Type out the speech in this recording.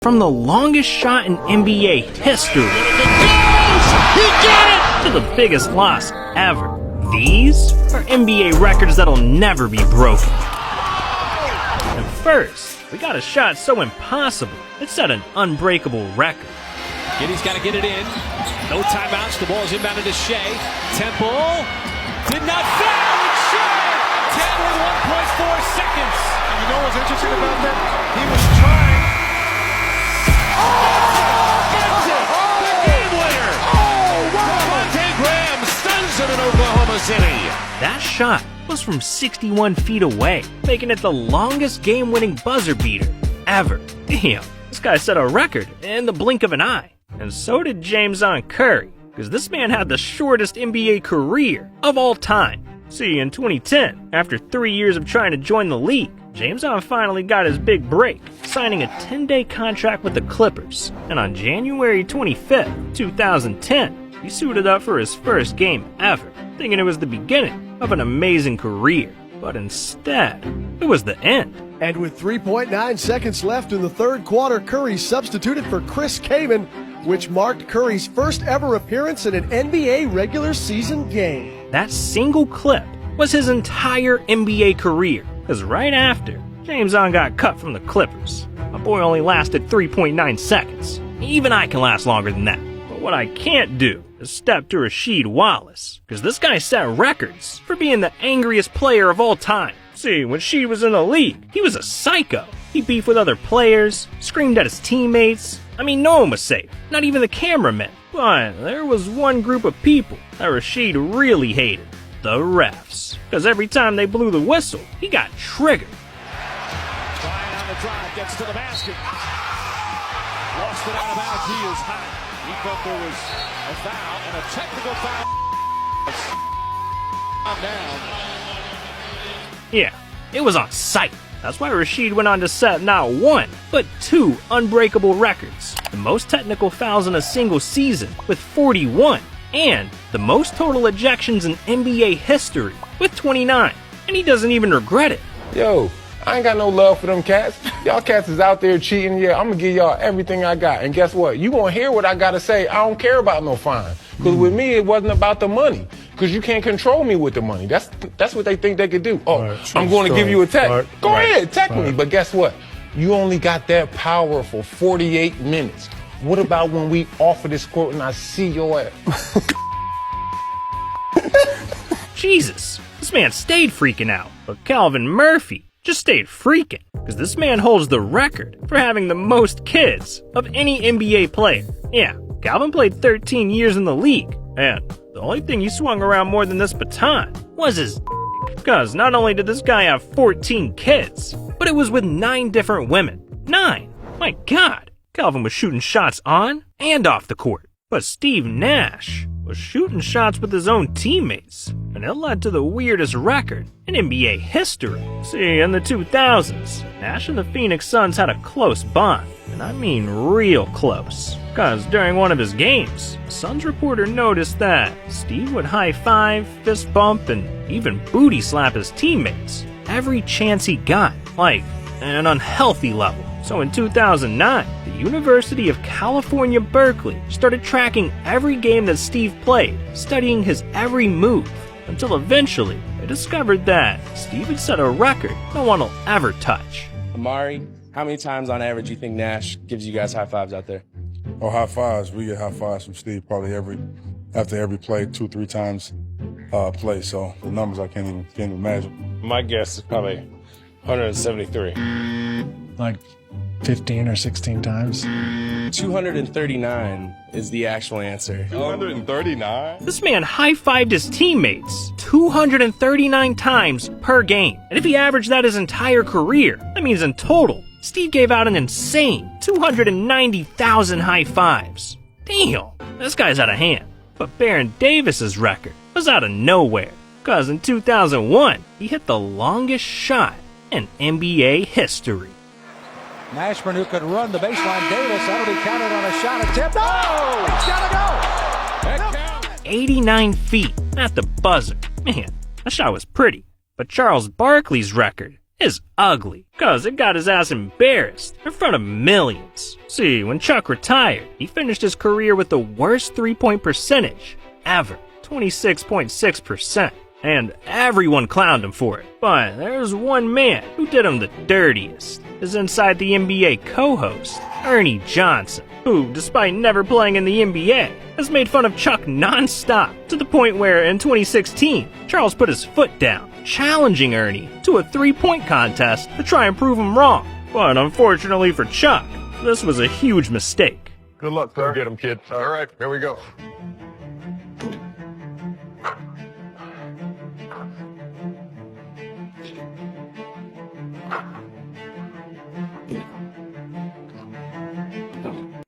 from the longest shot in NBA history to the biggest loss ever. These are NBA records that'll never be broken. And first, we got a shot so impossible, it set an unbreakable record. Giddey's got to get it in. No timeouts. The ball's inbounded to Shea. Temple did not foul. It's Shea. 10 with 1.4 seconds. And you know what's interesting about that? He was trying. Gets it. The game winner. Devontae Graham stuns him in Oklahoma City. That shot was from 61 feet away, making it the longest game-winning buzzer beater ever. Damn, this guy set a record in the blink of an eye. And so did Jameson Curry, because this man had the shortest NBA career of all time. See, in 2010, after 3 years of trying to join the league, Jameson finally got his big break, signing a 10-day contract with the Clippers. And on January 25th, 2010, he suited up for his first game ever, thinking it was the beginning of an amazing career. But instead, it was the end. And with 3.9 seconds left in the third quarter, Curry substituted for Chris Kaman, which marked Curry's first ever appearance in an NBA regular season game. That single clip was his entire NBA career, because right after, Jameson got cut from the Clippers. My boy only lasted 3.9 seconds. Even I can last longer than that. But what I can't do is step to Rasheed Wallace, because this guy set records for being the angriest player of all time. See, when Sheed was in the league, he was a psycho. He beefed with other players, screamed at his teammates. I mean, no one was safe, not even the cameramen. But there was one group of people that Rasheed really hated, the refs. Because every time they blew the whistle, he got triggered. Bryant on the drive, gets to the basket. Lost it out of bounds, he is hot. He thought there was a foul and a technical foul. Calm down. Yeah, it was on sight. That's why Rasheed went on to set not one, but two unbreakable records. The most technical fouls in a single season, with 41, and the most total ejections in NBA history, with 29. And he doesn't even regret it. Yo, I ain't got no love for them cats. Y'all cats is out there cheating. Yeah, I'm gonna give y'all everything I got. And guess what? You gonna hear what I gotta say. I don't care about no fine. Because with me, it wasn't about the money. Because you can't control me with the money. That's what they think they could do. Oh, right, I'm going to give you a tech. Right, Go ahead, tech me. But guess what? You only got that power for 48 minutes. What about when we off of this court and I see your ass? Jesus, this man stayed freaking out. But Calvin Murphy just stayed freaking. Because this man holds the record for having the most kids of any NBA player. Yeah, Calvin played 13 years in the league. And the only thing he swung around more than this baton was his because not only did this guy have 14 kids, but it was with 9 different women. 9! My God! Calvin was shooting shots on and off the court. But Steve Nash was shooting shots with his own teammates, and it led to the weirdest record in NBA history. See, in the 2000s, Nash and the Phoenix Suns had a close bond, and I mean real close. Because during one of his games, a Suns reporter noticed that Steve would high-five, fist bump, and even booty slap his teammates every chance he got, like an unhealthy level. So in 2009, the University of California, Berkeley started tracking every game that Steve played, studying his every move, until eventually they discovered that Steve had set a record no one will ever touch. Amari, how many times on average do you think Nash gives you guys high fives out there? Oh, high fives. We get high fives from Steve probably after every play, 2-3 times play. So the numbers I can't even imagine. My guess is probably 173. Like 15 or 16 times. 239 is the actual answer. 239? This man high-fived his teammates 239 times per game. And if he averaged that his entire career, that means in total, Steve gave out an insane 290,000 high fives. Damn, this guy's out of hand. But Baron Davis's record was out of nowhere, because in 2001, he hit the longest shot in NBA history. Nashburn, who could run the baseline. Davis, that'll be counted on a shot attempt. Oh, he's got to go. 89 feet at the buzzer. Man, that shot was pretty. But Charles Barkley's record is ugly, cause it got his ass embarrassed in front of millions. See, when Chuck retired, he finished his career with the worst three-point percentage ever, 26.6%. And everyone clowned him for it. But there's one man who did him the dirtiest. His Inside the NBA co-host, Ernie Johnson, who, despite never playing in the NBA, has made fun of Chuck non-stop, to the point where in 2016, Charles put his foot down, challenging Ernie to a three-point contest to try and prove him wrong. But unfortunately for Chuck, this was a huge mistake. Good luck, sir. Get him, kid. All right, here we go.